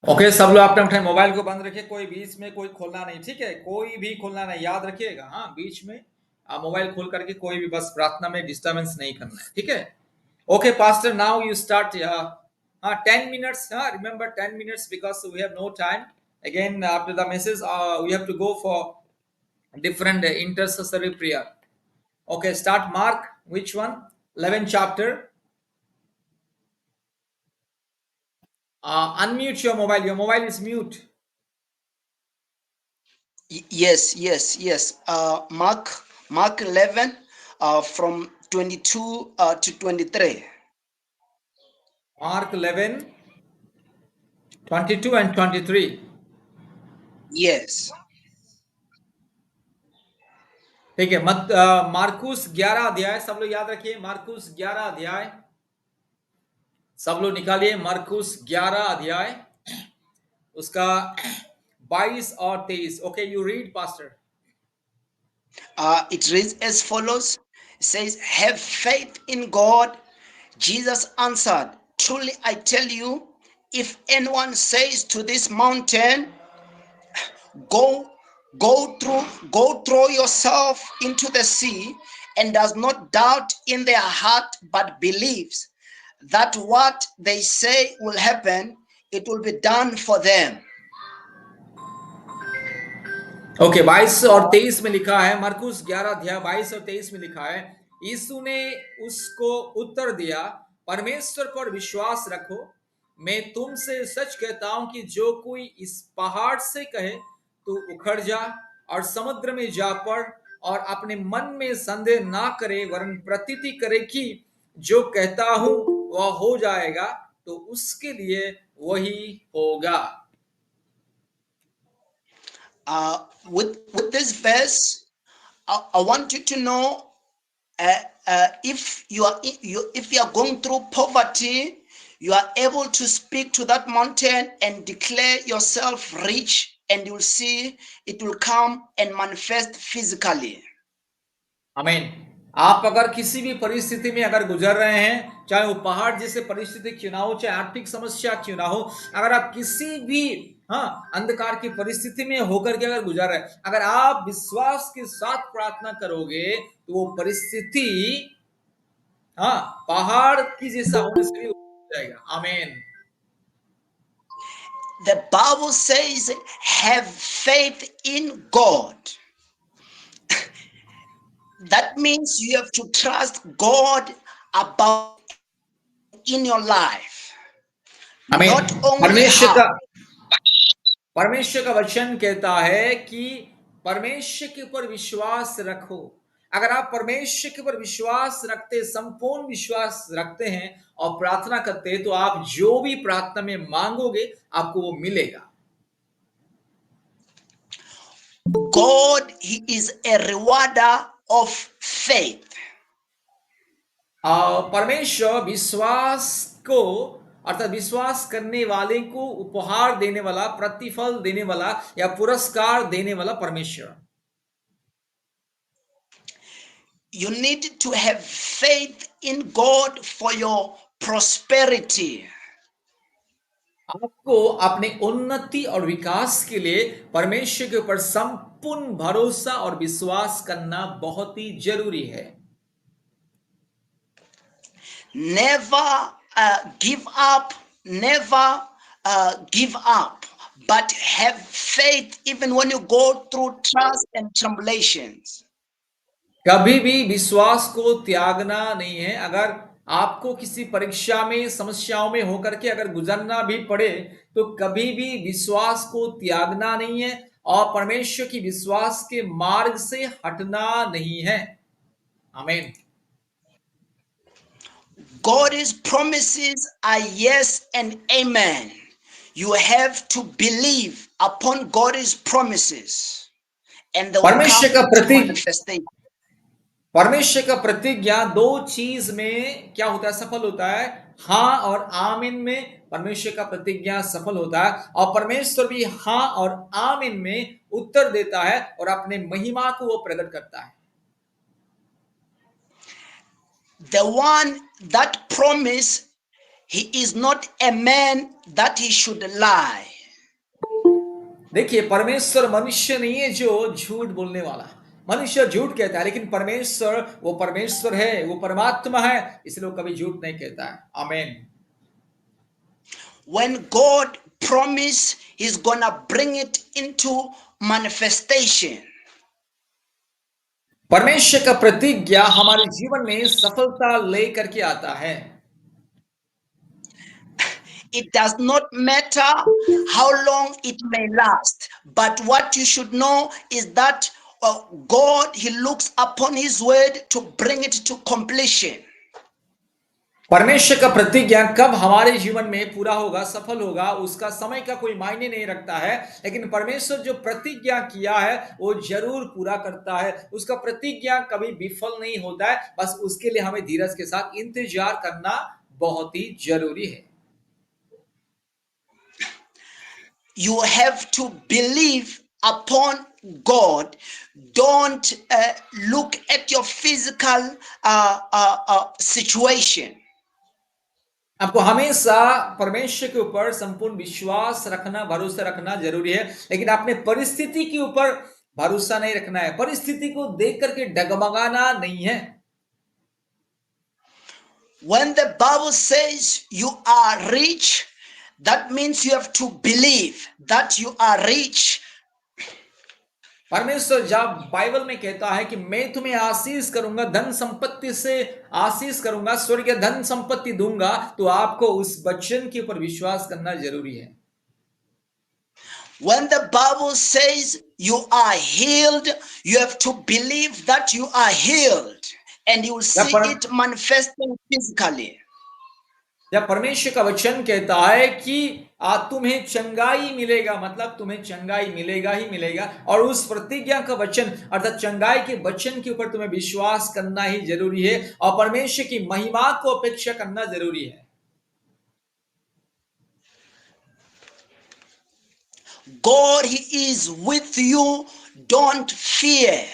Okay, सब लोग अपने अपने मोबाइल को बंद रखिए, कोई बीच में कोई खोलना नहीं, ठीक है? कोई भी खोलना नहीं, याद रखिएगा। हाँ, बीच में आप मोबाइल खोल करके कोई भी बस प्रार्थना में डिस्टर्बेंस नहीं करना है, ठीक है? Okay pastor, now you start. हाँ, 10 minutes, हाँ, remember 10 minutes because we have no time. Again, after the message, we have to go for different intercessory prayer. Okay, start. Mark, which one? 11th chapter. Unmute your mobile. Your mobile is mute. Yes. Mark 11, from 22 to 23. Mark 11, 22 and 23. Yes. ठीक है, मार्कुस 11 अध्याय, सब लोग याद रखिए। मार्कुस 11 अध्याय, सब लोग निकालिए। मार्कुस 11 अध्याय, उसका 22 और 23। Okay, you read pastor. It reads as follows. It says, "Have faith in God." Jesus answered, "Truly I tell you, if anyone says to this mountain, go throw yourself into the sea, and does not doubt in their heart, but believes that what they say will happen, it will be done for them." Okay, 22 और 23 में लिखा है, मरकुस 11 अध्याय 22 और 23 में लिखा है, यीशु ने उसको उत्तर दिया, परमेश्वर पर विश्वास रखो। मैं तुमसे सच कहता हूं कि जो कोई इस पहाड़ से कहे तू उखड़ जा और समुद्र में जा पड़, और अपने मन में संदेह ना करे, वरन प्रतीति करे कि जो कहता हूं वह हो जाएगा, तो उसके लिए वही होगा। With this verse, I want you to know, if you are going through poverty, you are able to speak to that mountain and declare yourself rich, and you'll see it will come and manifest physically. आमीन। आप अगर किसी भी परिस्थिति में अगर गुजर रहे हैं, चाहे वो पहाड़ जैसे परिस्थिति क्यों ना हो, चाहे आर्थिक समस्या क्यों ना हो, अगर आप किसी भी अंधकार की परिस्थिति में होकर के अगर गुजर रहे हैं, अगर आप विश्वास के साथ प्रार्थना करोगे, तो वो परिस्थिति पहाड़ की जैसा होने से भी हो जाएगा। आमीन। The Bible says, "Have faith in God." That means you have to trust God about in your life. आमीन। Not only how. परमेश्वर का वचन कहता है कि परमेश्वर के ऊपर विश्वास रखो। अगर आप परमेश्वर के ऊपर विश्वास रखते, संपूर्ण विश्वास रखते हैं और प्रार्थना करते हैं, तो आप जो भी प्रार्थना में मांगोगे आपको वो मिलेगा। God, He is a rewarder of faith. परमेश्वर विश्वास को, अर्थात विश्वास करने वाले को उपहार देने वाला, प्रतिफल देने वाला या पुरस्कार देने वाला परमेश्वर। You need to have faith in God for your prosperity. आपको अपने उन्नति और विकास के लिए परमेश्वर के ऊपर संपूर्ण भरोसा और विश्वास करना बहुत ही जरूरी है। Never give up, but have faith even when you go through trials and tribulations. कभी भी विश्वास को त्यागना नहीं है। अगर आपको किसी परीक्षा में, समस्याओं में होकर के अगर गुजरना भी पड़े, तो कभी भी विश्वास को त्यागना नहीं है और परमेश्वर की विश्वास के मार्ग से हटना नहीं है। आमीन। God's promises are yes and amen. You have to believe upon God's promises, and they will परमेश्वर का come to प्रतीक, manifestation. परमेश्वर का प्रतिज्ञा दो चीज में क्या होता है, सफल होता है। हाँ और आमीन में परमेश्वर का प्रतिज्ञा सफल होता है, और परमेश्वर भी हाँ और आमीन में उत्तर देता है और अपने महिमा को वो प्रकट करता है। The one that promise, he is not a man that he should lie. देखिए, परमेश्वर मनुष्य नहीं है जो झूठ बोलने वाला। मनुष्य झूठ कहता है, लेकिन परमेश्वर है, वो परमात्मा है, इसलिए वो कभी झूठ नहीं कहता है। आमीन। When God promise, He's gonna bring it into manifestation. परमेश्वर का प्रतिज्ञा हमारे जीवन में सफलता लेकर के आता है। It does not matter how long it may last, but what you should know is that God, He looks upon His word to bring it to completion. परमेश्वर का प्रतिज्ञा कब हमारे जीवन में पूरा होगा, सफल होगा, उसका समय का कोई मायने नहीं रखता है। लेकिन परमेश्वर जो प्रतिज्ञा किया है वो जरूर पूरा करता है। उसका प्रतिज्ञा कभी विफल नहीं होता है। बस उसके लिए हमें धीरज के साथ इंतजार करना बहुत ही जरूरी है। You have to believe upon God. Don't look at your physical situation. आपको हमेशा परमेश्वर के ऊपर संपूर्ण विश्वास रखना, भरोसा रखना जरूरी है। लेकिन अपने परिस्थिति के ऊपर भरोसा नहीं रखना है। परिस्थिति को देख करके डगमगाना नहीं है। When the Bible says you are rich, that means you have to believe that you are rich. परमेश्वर जब बाइबल में कहता है कि मैं तुम्हें आशीष करूंगा, धन संपत्ति से आशीष करूंगा, स्वर्गीय धन संपत्ति दूंगा, तो आपको उस वचन के ऊपर विश्वास करना जरूरी है। When the Bible says you are healed, you have to believe that you are healed, and you will जब see पर, it manifesting physically. जब परमेश्वर का वचन कहता है कि तुम्हें चंगाई मिलेगा, मतलब तुम्हें चंगाई मिलेगा ही मिलेगा। और उस प्रतिज्ञा का वचन अर्थात चंगाई के वचन के ऊपर तुम्हें विश्वास करना ही जरूरी है और परमेश्वर की महिमा को अपेक्षा करना जरूरी है। God, He is with you. Don't fear.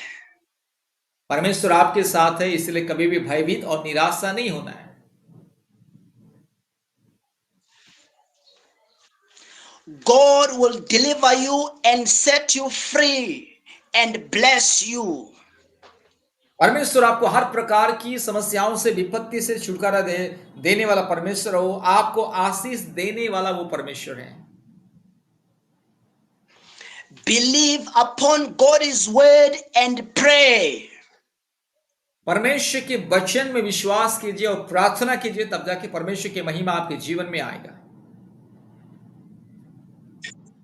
परमेश्वर आपके साथ है, इसलिए कभी भी भयभीत और निराशा नहीं होना है। God will deliver you and set you free and bless you. परमेश्वर आपको हर प्रकार की समस्याओं से, विपत्ति से छुटकारा देने वाला परमेश्वर हो, आपको आशीष देने वाला वो परमेश्वर है। Believe upon God's word and pray. परमेश्वर के वचन में विश्वास कीजिए और प्रार्थना कीजिए, तब जाके परमेश्वर की महिमा आपके जीवन में आएगा।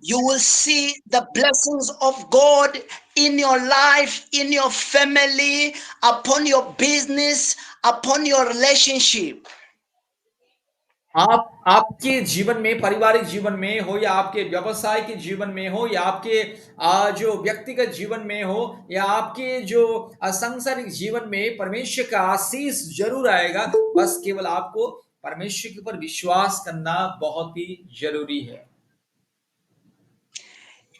You will see the blessings of God in your life, in your family, upon your business, upon your relationship. आपके जीवन में, पारिवारिक जीवन में हो या आपके व्यवसाय के जीवन में हो या आपके जो व्यक्तिगत जीवन में हो या आपके जो सांसारिक जीवन में परमेश्वर का आशीष जरूर आएगा। बस केवल आपको परमेश्वर के ऊपर विश्वास करना बहुत ही जरूरी है।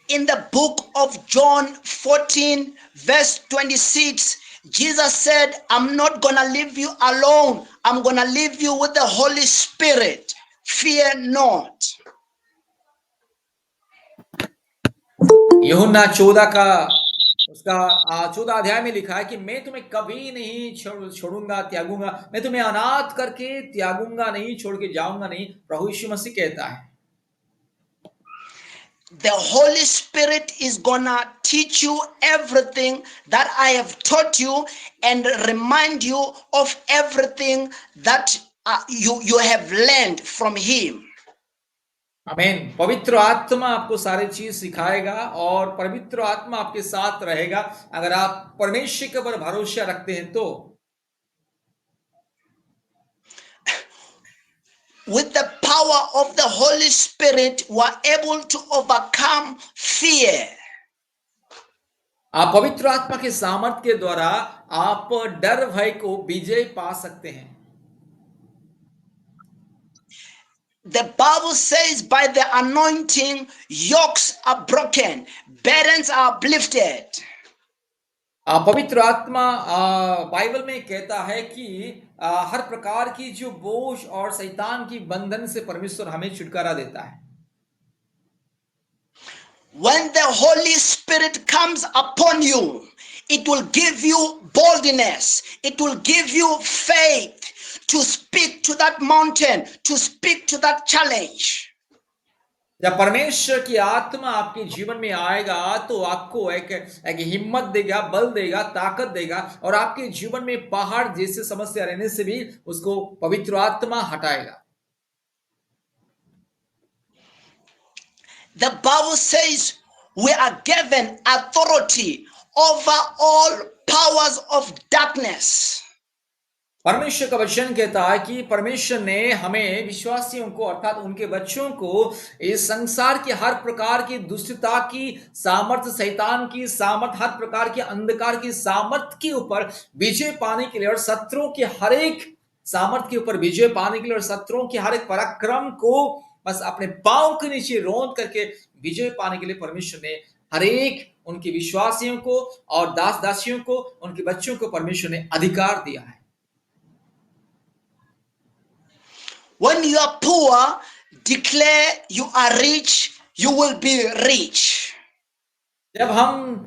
In the book of John 14, verse 26, Jesus said, I'm not going to leave you alone. I'm going to leave you with the Holy Spirit. Fear not. यूहन्ना 14 का उसका 14 अध्याय में लिखा है कि मैं तुम्हें कभी नहीं छोड़ूंगा, त्यागूंगा। मैं तुम्हें अनाथ करके त्यागूंगा नहीं, छोड़ के जाऊंगा नहीं, प्रभु यीशु मसीह कहता है। The Holy Spirit is gonna teach you everything that I have taught you and remind you of everything that you have learned from Him. आमीन। पवित्र आत्मा आपको सारी चीज सिखाएगा और पवित्र आत्मा आपके साथ रहेगा अगर आप परमेश्वर के ऊपर भरोसा रखते हैं तो। With the power of the Holy Spirit, we are able to overcome fear. आप पवित्र आत्मा के सामर्थ के द्वारा आप डर भय को विजय पा सकते हैं। The Bible says, by the anointing, yokes are broken, burdens are uplifted. पवित्र आत्मा बाइबल में कहता है कि हर प्रकार की जो बोझ और शैतान की बंधन से परमेश्वर हमें छुटकारा देता है। When the Holy Spirit comes upon you, it will give you boldness. It will give you faith to speak to that mountain, to speak to that challenge. जब परमेश्वर की आत्मा आपके जीवन में आएगा तो आपको एक हिम्मत देगा, बल देगा, ताकत देगा और आपके जीवन में पहाड़ जैसे समस्या रहने से भी उसको पवित्र आत्मा हटाएगा। The Bible says we are given authority over all powers of darkness. परमेश्वर का वचन कहता है कि परमेश्वर ने हमें विश्वासियों को अर्थात उनके बच्चों को इस संसार की हर प्रकार की दुष्टता की सामर्थ, शैतान की सामर्थ, हर प्रकार की अंधकार की सामर्थ के ऊपर विजय पाने के लिए और शत्रुओं के हर एक सामर्थ के ऊपर विजय पाने के लिए और शत्रुओं के हर एक पराक्रम को बस अपने पांव के नीचे रौंद करके विजय पाने के लिए परमेश्वर ने हर एक उनके विश्वासियों को और दास दासियों को, उनके बच्चों को परमेश्वर ने अधिकार दिया है। When you are poor, declare you are rich, you will be rich. जब हम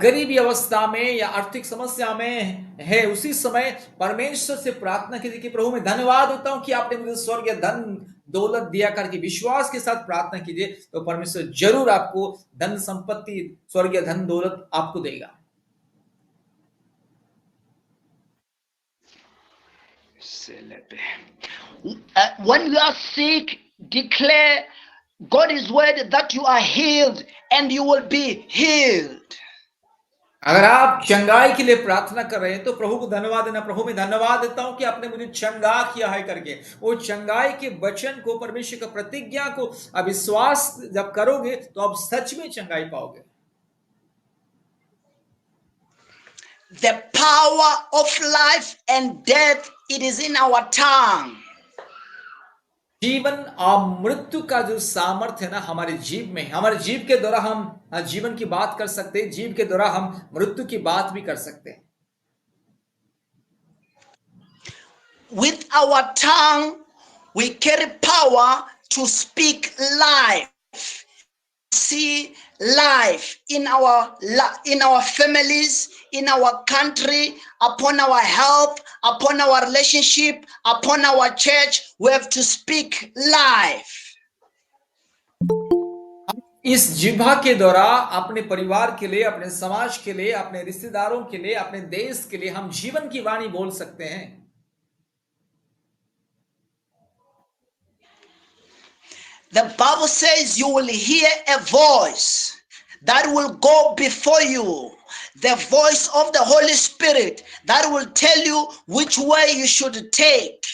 गरीबी अवस्था में या आर्थिक समस्या में है उसी समय परमेश्वर से प्रार्थना कीजिए कि प्रभु मैं धन्यवाद देता हूं कि आपने मुझे स्वर्ग या धन दौलत दिया करके विश्वास के साथ प्रार्थना कीजिए तो परमेश्वर जरूर आपको धन संपत्ति स्वर्ग या धन दौलत आपको देगा। When you are sick, declare God's word that you are healed and you will be healed. अगर आप चंगाई के लिए प्रार्थना कर रहे हैं तो प्रभु को धन्यवाद देना, प्रभु मैं धन्यवाद देता हूं कि आपने मुझे चंगा किया है करके वो चंगाई के वचन को, परमेश्वर का प्रतिज्ञा को अविश्वास जब करोगे तो आप सच में चंगाई पाओगे। The power of life and death, it is in our tongue. जीवन और मृत्यु का जो सामर्थ्य है ना हमारे जीव में, हमारे जीव के द्वारा हम जीवन की बात कर सकते हैं, जीव के द्वारा हम मृत्यु की बात भी कर सकते हैं। With our tongue, we carry power to speak life. See life in our families, in our country, upon our health, upon our relationship, upon our church. We have to speak life. इस जिह्वा के द्वारा अपने परिवार के लिए, अपने समाज के लिए, अपने रिश्तेदारों के लिए, अपने देश के लिए हम जीवन की वाणी बोल सकते हैं। The Bible says you will hear a voice that will go before you, the voice of the Holy Spirit that will tell you which way you should take.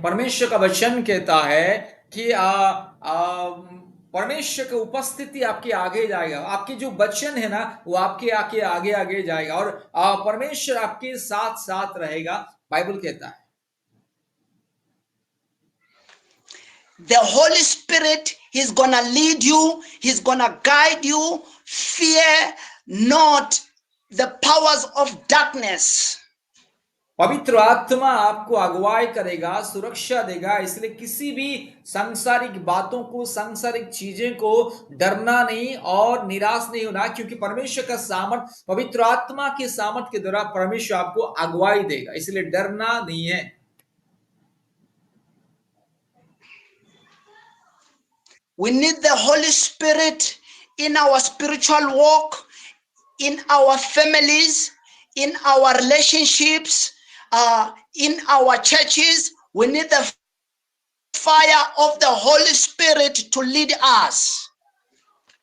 परमेश्वर का वचन कहता है कि परमेश्वर की उपस्थिति आपके आगे जाएगा, आपके जो वचन है ना वो आपके आगे आगे आगे जाएगा और परमेश्वर आपके साथ साथ रहेगा, बाइबल कहता है। The Holy Spirit, He's gonna lead you, He's gonna guide you. Fear not the powers of darkness. पवित्र आत्मा आपको अगुवाई करेगा, सुरक्षा देगा, इसलिए किसी भी सांसारिक बातों को, सांसारिक चीजें को डरना नहीं और निराश नहीं होना, क्योंकि परमेश्वर का सामर्थ, पवित्र आत्मा के सामर्थ के द्वारा परमेश्वर आपको अगुवाई देगा, इसलिए डरना नहीं है। We need the Holy Spirit in our spiritual walk, in our families, in our relationships, in our churches. We need the fire of the Holy Spirit to lead us.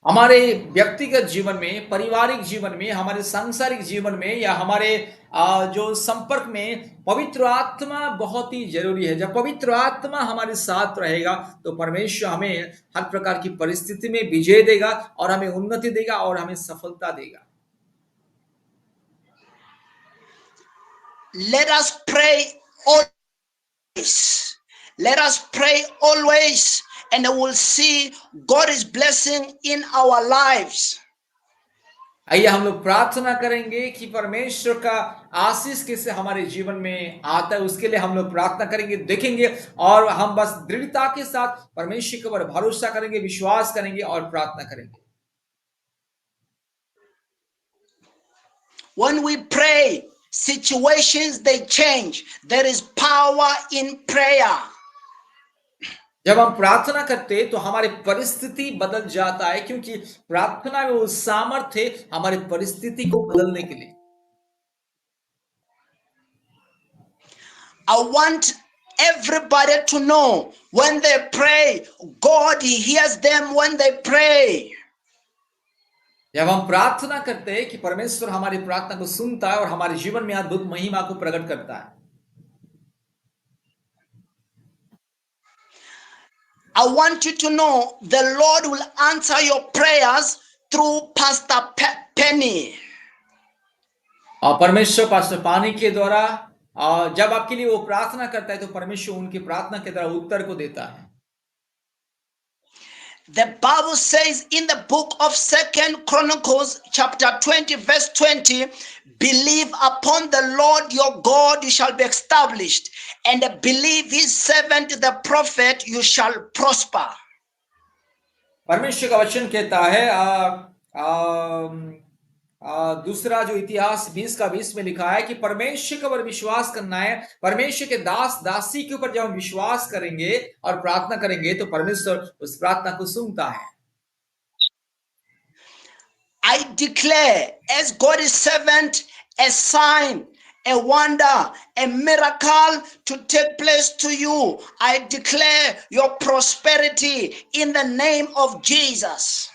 हमारे व्यक्तिगत जीवन में, पारिवारिक जीवन में, हमारे सांसारिक जीवन में या हमारे जो संपर्क में पवित्र आत्मा बहुत ही जरूरी है। जब पवित्र आत्मा हमारे साथ रहेगा तो परमेश्वर हमें हर प्रकार की परिस्थिति में विजय देगा और हमें उन्नति देगा और हमें सफलता देगा। Let us pray always. Let us pray always, and we'll see God is blessing in our lives. आइए हम लोग प्रार्थना करेंगे कि परमेश्वर का आशीष कैसे हमारे जीवन में आता है, उसके लिए हम लोग प्रार्थना करेंगे, देखेंगे और हम बस दृढ़ता के साथ परमेश्वर के ऊपर भरोसा करेंगे, विश्वास करेंगे और प्रार्थना करेंगे। When we pray, situations they change. There is power in prayer. जब हम प्रार्थना करते हैं तो हमारी परिस्थिति बदल जाता है, क्योंकि प्रार्थना में वो सामर्थ्य है हमारी परिस्थिति को बदलने के लिए। I want everybody to know when they pray, God hears them when they pray. जब हम प्रार्थना करते हैं कि परमेश्वर हमारी प्रार्थना को सुनता है और हमारे जीवन में अद्भुत महिमा को प्रकट करता है। I want you to know the Lord will answer your prayers through Pastor Penny. और परमेश्वर पास्टर पानी के द्वारा जब आपके लिए वो प्रार्थना करता है तो परमेश्वर उनकी प्रार्थना के द्वारा उत्तर को देता है। The Bible says in the book of 2 Chronicles chapter 20 verse 20, believe upon the Lord your God you shall be established, and believe his servant the prophet you shall prosper. परमेश्वर का वचन कहता है दूसरा जो इतिहास 20 का 20 में लिखा है कि परमेश्वर के ऊपर विश्वास करना है। परमेश्वर के दास दासी के ऊपर जब हम विश्वास करेंगे और प्रार्थना करेंगे तो परमेश्वर उस प्रार्थना को सुनता है। I declare as God's servant a sign, a wonder, a miracle to take place to you. I declare your prosperity in the name of Jesus.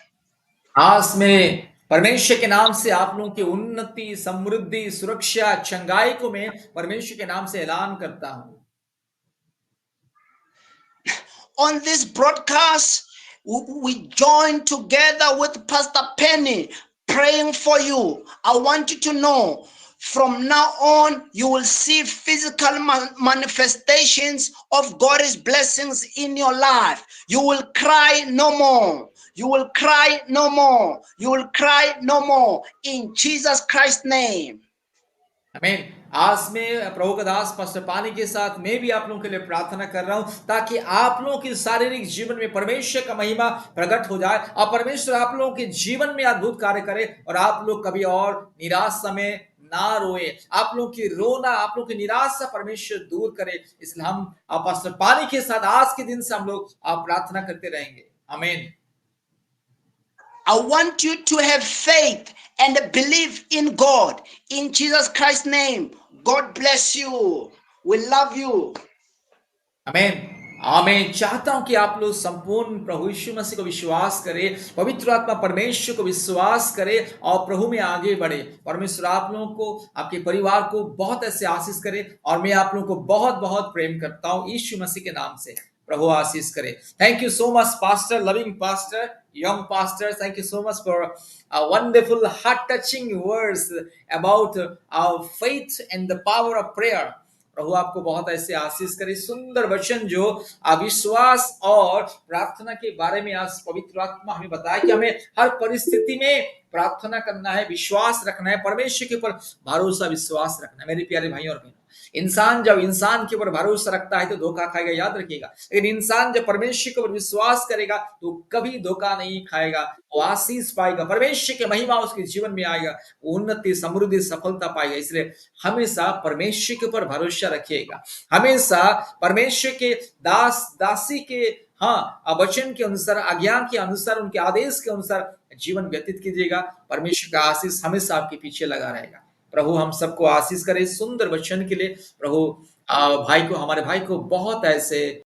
आज में परमेश्वर के नाम से आप लोगों की उन्नति, समृद्धि, सुरक्षा, चंगाई को मैं परमेश्वर के नाम से ऐलान करता हूं। On this broadcast, we join together with Pastor Penny praying for you. I want you to know from now on, you will see physical manifestations of God's blessings in your life. You will cry no more. You will cry no more. You will cry no more in Jesus Christ's name. आमीन। आज में प्रभु का दास pastor पानी के साथ मैं भी आप लोगों के लिए प्रार्थना कर रहा हूं ताकि आप लोगों के शारीरिक जीवन में परमेश्वर का महिमा प्रकट हो जाए और परमेश्वर आप लोगों के जीवन में अद्भुत कार्य करे और आप लोग कभी और निराशा में ना रोए। आप लोगों की रोना, आप लोगों की निराशा परमेश्वर दूर करे। इसलिए हम पास्टर पानी के साथ आज के दिन से हम लोग प्रार्थना करते रहेंगे। आमीन। I want you to have faith and believe in God. In Jesus Christ's name, God bless you. We love you. आमीन। आमीन। चाहता हूं कि आप लोग संपूर्ण प्रभु यीशु मसीह को विश्वास करें, पवित्र आत्मा परमेश्वर को विश्वास करें और प्रभु में आगे बढ़े। परमेश्वर आप लोगों को, आपके परिवार को बहुत ऐसे आशीष करे और मैं आप लोगों को बहुत बहुत प्रेम करता हूं यीशु मसीह के नाम से। प्रभु आशीष करे। Thank you so much, Pastor, loving Pastor, young Pastor. Thank you so much for wonderful, heart-touching words about our faith and the power of prayer. प्रभु आपको बहुत ऐसे आशीष करे। सुंदर वचन जो अविश्वास और प्रार्थना के बारे में आज पवित्र आत्मा हमें बताया कि हमें हर परिस्थिति में प्रार्थना करना है, विश्वास रखना है, परमेश्वर के ऊपर भरोसा विश्वास रखना है। मेरे प्यारे भाई और बहनों, इंसान जब इंसान के ऊपर भरोसा रखता है तो धोखा खाएगा, याद रखिएगा। लेकिन इंसान जब परमेश्वर के ऊपर विश्वास करेगा तो कभी धोखा नहीं खाएगा, वो आशीष पाएगा, परमेश्वर की महिमा उसके जीवन में आएगा, उन्नति, समृद्धि, सफलता पाएगा। इसलिए हमेशा परमेश्वर के ऊपर भरोसा रखिएगा, हमेशा परमेश्वर के दास दासी के वचन के अनुसार, आज्ञा के अनुसार, उनके आदेश के अनुसार जीवन व्यतीत कीजिएगा। परमेश्वर का आशीष हमेशा आपके पीछे लगा रहेगा। प्रभु हम सबको आशीष करे। सुंदर वचन के लिए प्रभु भाई को, हमारे भाई को बहुत ऐसे